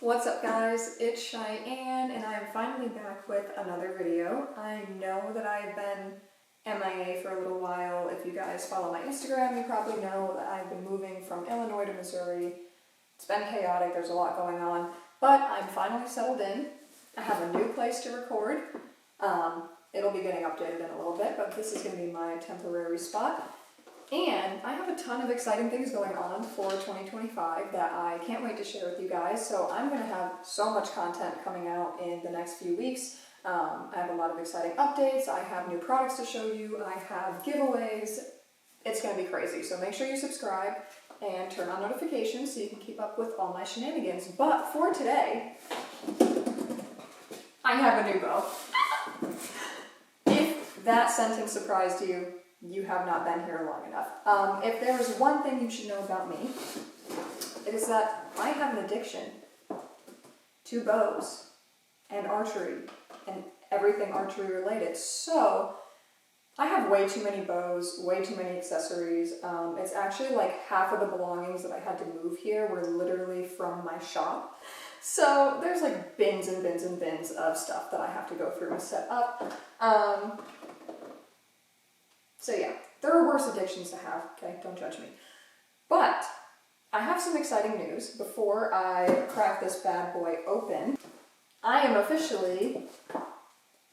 What's up guys, it's Cheyenne and I'm finally back with another video. I know that I've been MIA for a little while. If you guys follow my Instagram, you probably know that I've been moving from Illinois to Missouri. It's been chaotic, there's a lot going on, but I'm finally settled in. I have a new place to record. It'll be getting updated in a little bit, but this is going to be my temporary spot. And I have a ton of exciting things going on for 2025 that I can't wait to share with you guys. So I'm going to have so much content coming out in the next few weeks. I have a lot of exciting updates. I have new products to show you. I have giveaways. It's going to be crazy. So make sure you subscribe and turn on notifications so you can keep up with all my shenanigans. But for today, I have a new bow. If that sentence surprised you, you have not been here long enough. If there is one thing you should know about me, it is that I have an addiction to bows and archery and everything archery related. So I have way too many bows, way too many accessories. It's actually like half of the belongings that I had to move here were literally from my shop. So there's like bins and bins and bins of stuff that I have to go through and set up. So yeah, there are worse addictions to have, okay? Don't judge me. But I have some exciting news before I crack this bad boy open. I am officially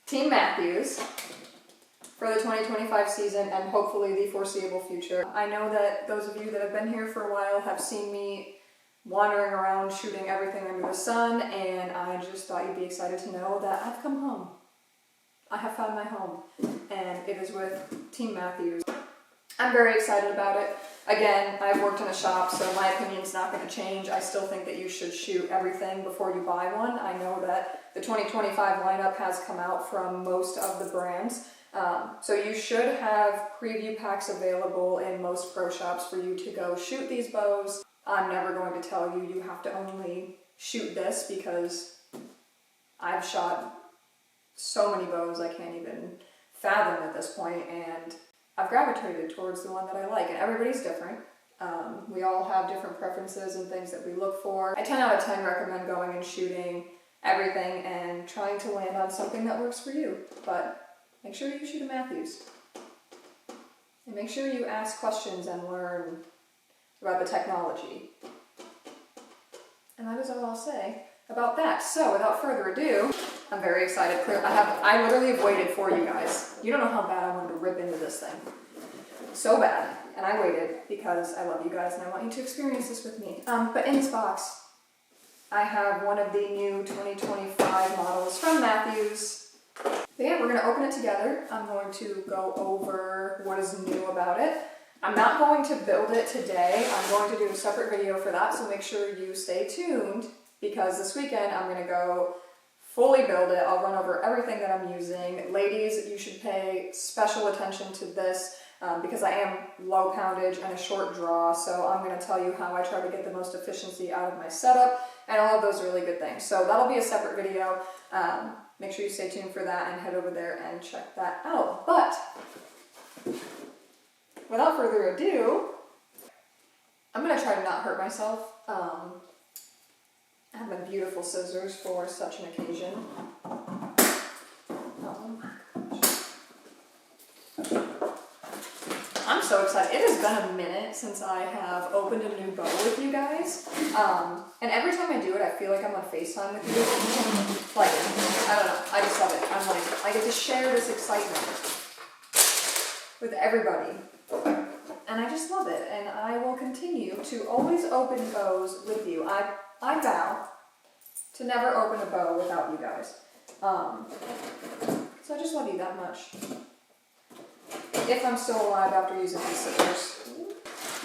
Team Mathews for the 2025 season and hopefully the foreseeable future. I know that those of you that have been here for a while have seen me wandering around shooting everything under the sun, and I just thought you'd be excited to know that I've come home. I have found my home, and it is with Team Mathews. I'm very excited about it. Again, I've worked in a shop, so my opinion's not going to change. I still think that you should shoot everything before you buy one. I know that the 2025 lineup has come out from most of the brands, so you should have preview packs available in most pro shops for you to go shoot these bows. I'm never going to tell you you have to only shoot this, because I've shot so many bows I can't even fathom at this point, and I've gravitated towards the one that I like, and everybody's different. We all have different preferences and things that we look for. I 10 out of 10 recommend going and shooting everything and trying to land on something that works for you, but make sure you shoot a Mathews. And make sure you ask questions and learn about the technology. And that is all I'll say about that. So without further ado, I'm very excited. I literally have waited for you guys. You don't know how bad I wanted to rip into this thing. So bad. And I waited because I love you guys and I want you to experience this with me. But in this box, I have one of the new 2025 models from Mathews. But yeah, we're going to open it together. I'm going to go over what is new about it. I'm not going to build it today. I'm going to do a separate video for that, so make sure you stay tuned, because this weekend I'm going to go fully build it. I'll run over everything that I'm using. Ladies, you should pay special attention to this because I am low poundage and a short draw, so I'm going to tell you how I try to get the most efficiency out of my setup and all of those really good things. So that'll be a separate video. Make sure you stay tuned for that and head over there and check that out. But without further ado, I'm going to try to not hurt myself. I have my beautiful scissors for such an occasion. Oh my gosh. I'm so excited. It has been a minute since I have opened a new bow with you guys. And every time I do it, I feel like I'm on FaceTime with you. Like, I don't know. I just love it. I'm like, I get to share this excitement with everybody. And I just love it. And I will continue to always open bows with you. I vow to never open a bow without you guys. So I just love you that much. If I'm still alive after using these scissors.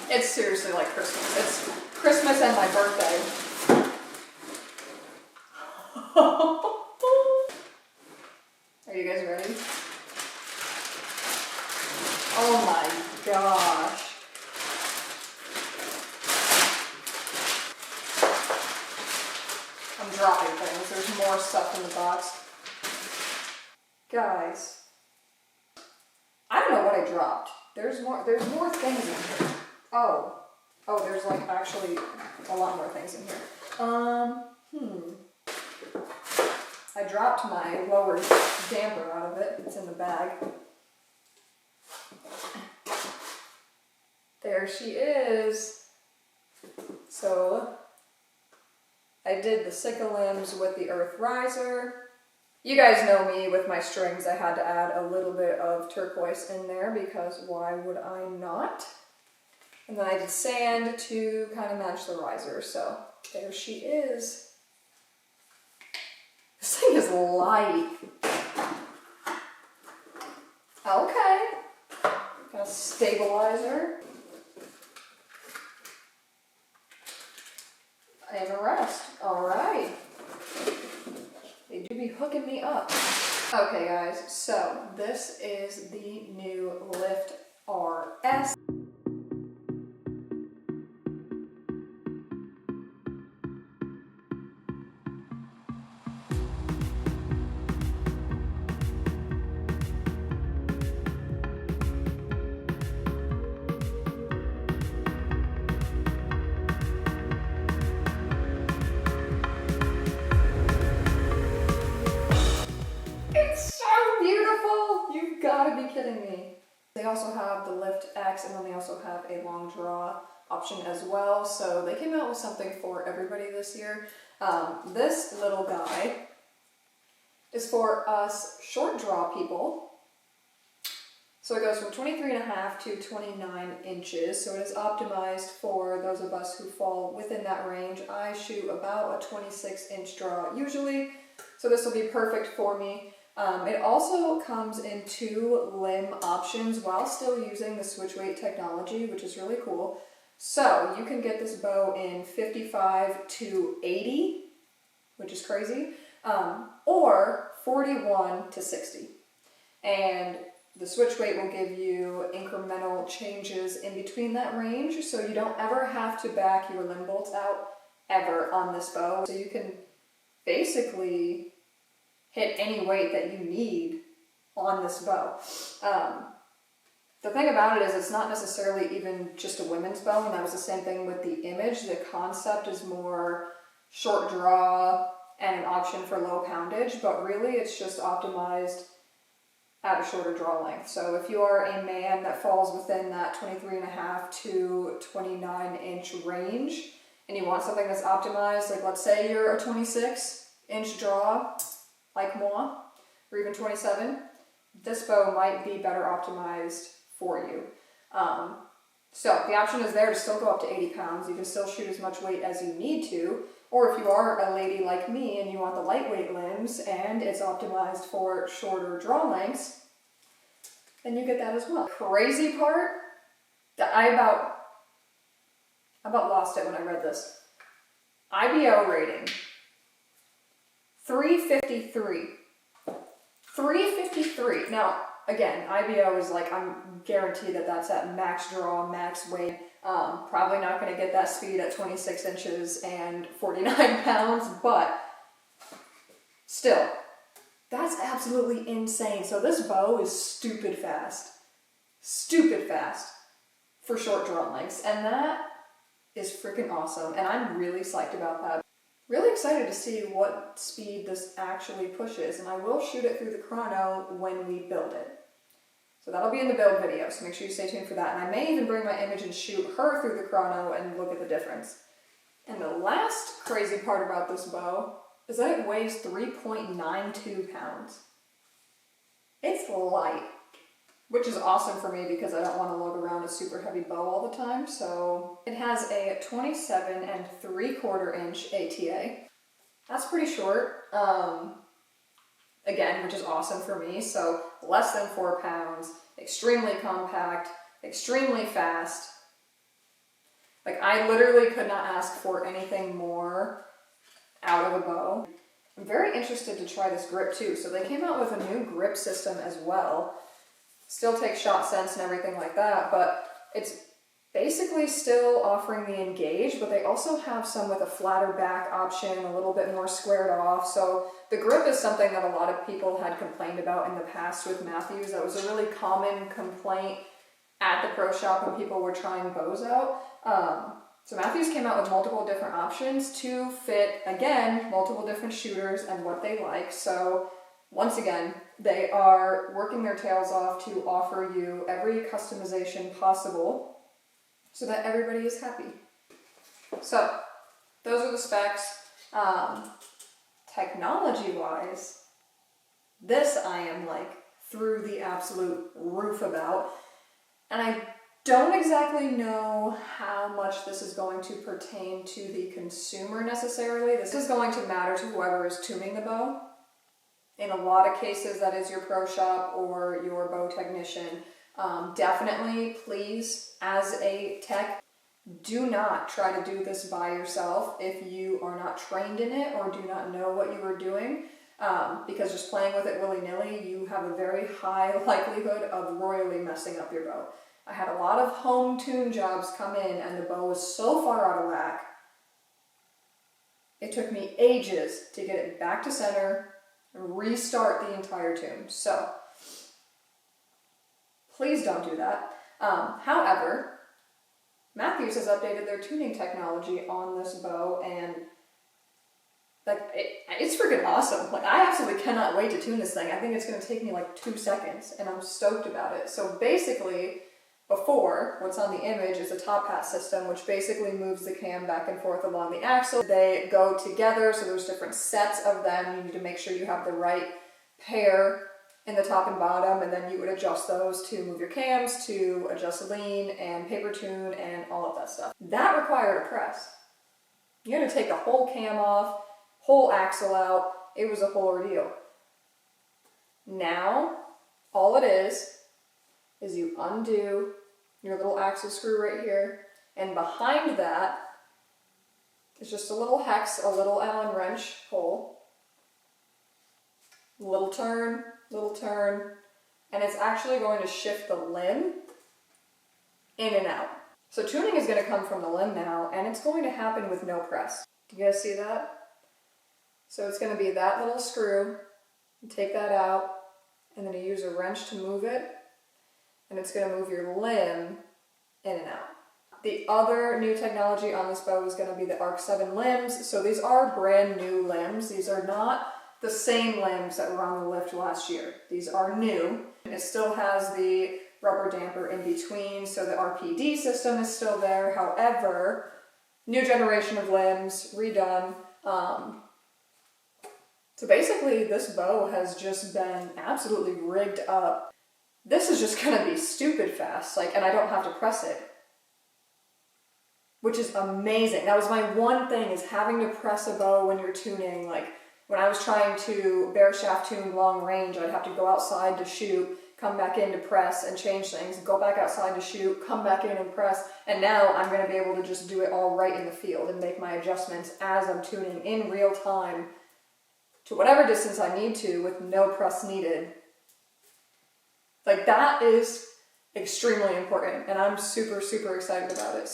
It's seriously like Christmas. It's Christmas and my birthday. Are you guys ready? Oh my gosh. I'm dropping things. There's more stuff in the box. Guys, I don't know what I dropped. There's more things in here. Oh, there's like actually a lot more things in here. I dropped my lower damper out of it. It's in the bag. There she is. So I did the sickle limbs with the earth riser. You guys know me with my strings. I had to add a little bit of turquoise in there because why would I not? And then I did sand to kind of match the riser. So there she is. This thing is light. Okay. Got a stabilizer. And a rest. Alright. They do be hooking me up. Okay guys, so this is the new Lift RS. It's so beautiful! You've got to be kidding me. They also have the Lift X, and then they also have a long draw option as well. So they came out with something for everybody this year. This little guy is for us short draw people. So it goes from 23.5 to 29 inches. So it is optimized for those of us who fall within that range. I shoot about a 26-inch draw usually. So this will be perfect for me. It also comes in 2 limb options while still using the switch weight technology, which is really cool. So you can get this bow in 55 to 80, which is crazy, or 41 to 60. And the switch weight will give you incremental changes in between that range, so you don't ever have to back your limb bolts out ever on this bow. So you can basically hit any weight that you need on this bow. The thing about it is it's not necessarily even just a women's bow, and that was the same thing with the Image. The concept is more short draw and an option for low poundage, but really it's just optimized at a shorter draw length. So if you are a man that falls within that 23.5 to 29 inch range and you want something that's optimized, like let's say you're a 26-inch draw like moi, or even 27, this bow might be better optimized for you. So the option is there to still go up to 80 pounds. You can still shoot as much weight as you need to, or if you are a lady like me and you want the lightweight limbs and it's optimized for shorter draw lengths, then you get that as well. Crazy part, that I about lost it when I read this. IBO rating, 353. 353. Now, again, IBO is like, I'm guaranteed that that's at max draw, max weight. Probably not going to get that speed at 26 inches and 49 pounds, but still, that's absolutely insane. So this bow is stupid fast for short draw lengths, and that is freaking awesome, and I'm really psyched about that. Really excited to see what speed this actually pushes, and I will shoot it through the chrono when we build it. So that'll be in the build video, so make sure you stay tuned for that. And I may even bring my Image and shoot her through the chrono and look at the difference. And the last crazy part about this bow is that it weighs 3.92 pounds. It's light, which is awesome for me because I don't want to lug around a super heavy bow all the time. So it has a 27 3/4 inch ATA. That's pretty short. Again, which is awesome for me, so less than 4 pounds, extremely compact, extremely fast. Like, I literally could not ask for anything more out of a bow. I'm very interested to try this grip too. So they came out with a new grip system as well. Still takes shot sense and everything like that, but it's basically still offering the Engage, but they also have some with a flatter back option, a little bit more squared off. So the grip is something that a lot of people had complained about in the past with Mathews. That was a really common complaint at the pro shop when people were trying bows out. So Mathews came out with multiple different options to fit, again, multiple different shooters and what they like. So once again, they are working their tails off to offer you every customization possible so that everybody is happy. So those are the specs. Technology-wise, this I am like through the absolute roof about. And I don't exactly know how much this is going to pertain to the consumer necessarily. This is going to matter to whoever is tuning the bow. In a lot of cases, that is your pro shop or your bow technician. Definitely, please, as a tech, do not try to do this by yourself if you are not trained in it or do not know what you are doing. Because just playing with it willy-nilly, you have a very high likelihood of royally messing up your bow. I had a lot of home tune jobs come in and the bow was so far out of whack, it took me ages to get it back to center and restart the entire tune. So please don't do that. However, Mathews has updated their tuning technology on this bow, and like it's freaking awesome. Like, I absolutely cannot wait to tune this thing. I think it's going to take me like 2 seconds, and I'm stoked about it. So basically, before, what's on the image is a top hat system, which basically moves the cam back and forth along the axle. They go together, so there's different sets of them. You need to make sure you have the right pair in the top and bottom, and then you would adjust those to move your cams, to adjust lean and paper tune and all of that stuff. That required a press. You had to take the whole cam off, whole axle out. It was a whole ordeal. Now, all it is you undo your little axle screw right here, and behind that is just a little hex, a little Allen wrench hole. Little turn, and it's actually going to shift the limb in and out. So tuning is going to come from the limb now, and it's going to happen with no press. Do you guys see that? So it's going to be that little screw, you take that out, and then you use a wrench to move it, and it's going to move your limb in and out. The other new technology on this bow is going to be the Arc 7 limbs. So these are brand new limbs. These are not the same limbs that were on the lift last year. These are new. It still has the rubber damper in between, so the RPD system is still there. However, new generation of limbs, redone. So basically this bow has just been absolutely rigged up. This is just gonna be stupid fast, and I don't have to press it, which is amazing. That was my one thing, is having to press a bow when you're tuning. When I was trying to bare shaft tune long range, I'd have to go outside to shoot, come back in to press and change things, go back outside to shoot, come back in and press, and now I'm going to be able to just do it all right in the field and make my adjustments as I'm tuning in real time to whatever distance I need to with no press needed. That is extremely important, and I'm super, super excited about it.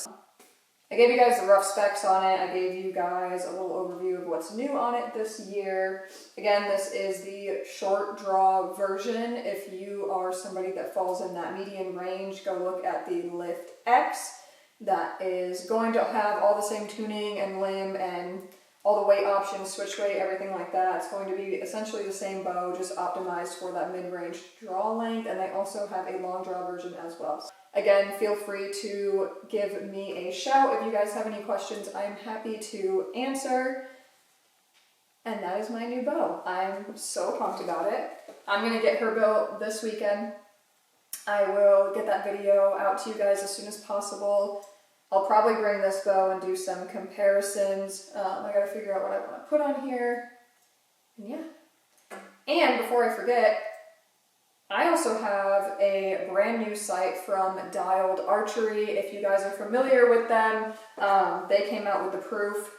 I gave you guys the rough specs on it. I gave you guys a little overview of what's new on it this year. Again, this is the short draw version. If you are somebody that falls in that medium range, go look at the Lift X. That is going to have all the same tuning and limb and all the weight options, switch weight, everything like that. It's going to be essentially the same bow, just optimized for that mid-range draw length, and they also have a long draw version as well. Again, feel free to give me a shout if you guys have any questions. I'm happy to answer. And that is my new bow. I'm so pumped about it. I'm going to get her built this weekend. I will get that video out to you guys as soon as possible. I'll probably bring this bow and do some comparisons. I got to figure out what I want to put on here. And yeah. And before I forget, I also have a brand new site from Dialed Archery. If you guys are familiar with them, they came out with the Proof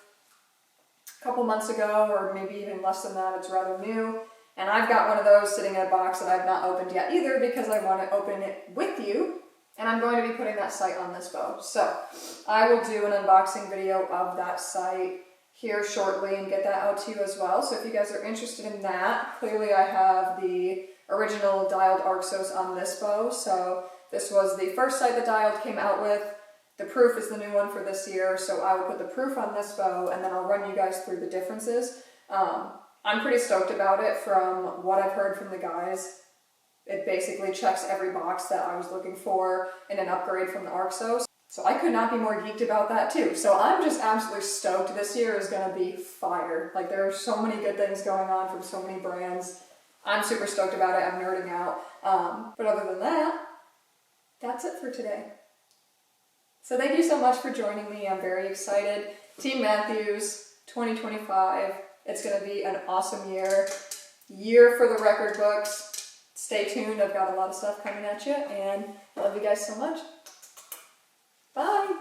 a couple months ago, or maybe even less than that. It's rather new. And I've got one of those sitting in a box that I've not opened yet either, because I want to open it with you. And I'm going to be putting that site on this bow. So I will do an unboxing video of that site here shortly and get that out to you as well. So if you guys are interested in that, clearly I have the original Dialed Arxos on this bow. So this was the first site that Dialed came out with. The proof is the new one for this year, so I will put the proof on this bow and then I'll run you guys through the differences. I'm pretty stoked about it from what I've heard from the guys. It basically checks every box that I was looking for in an upgrade from the Arxos. So I could not be more geeked about that too. So I'm just absolutely stoked. This year is gonna be fire. Like there are so many good things going on from so many brands. I'm super stoked about it. I'm nerding out. But other than that, that's it for today. So thank you so much for joining me. I'm very excited. Team Mathews 2025. It's going to be an awesome year. Year for the record books. Stay tuned. I've got a lot of stuff coming at you, and I love you guys so much. Bye.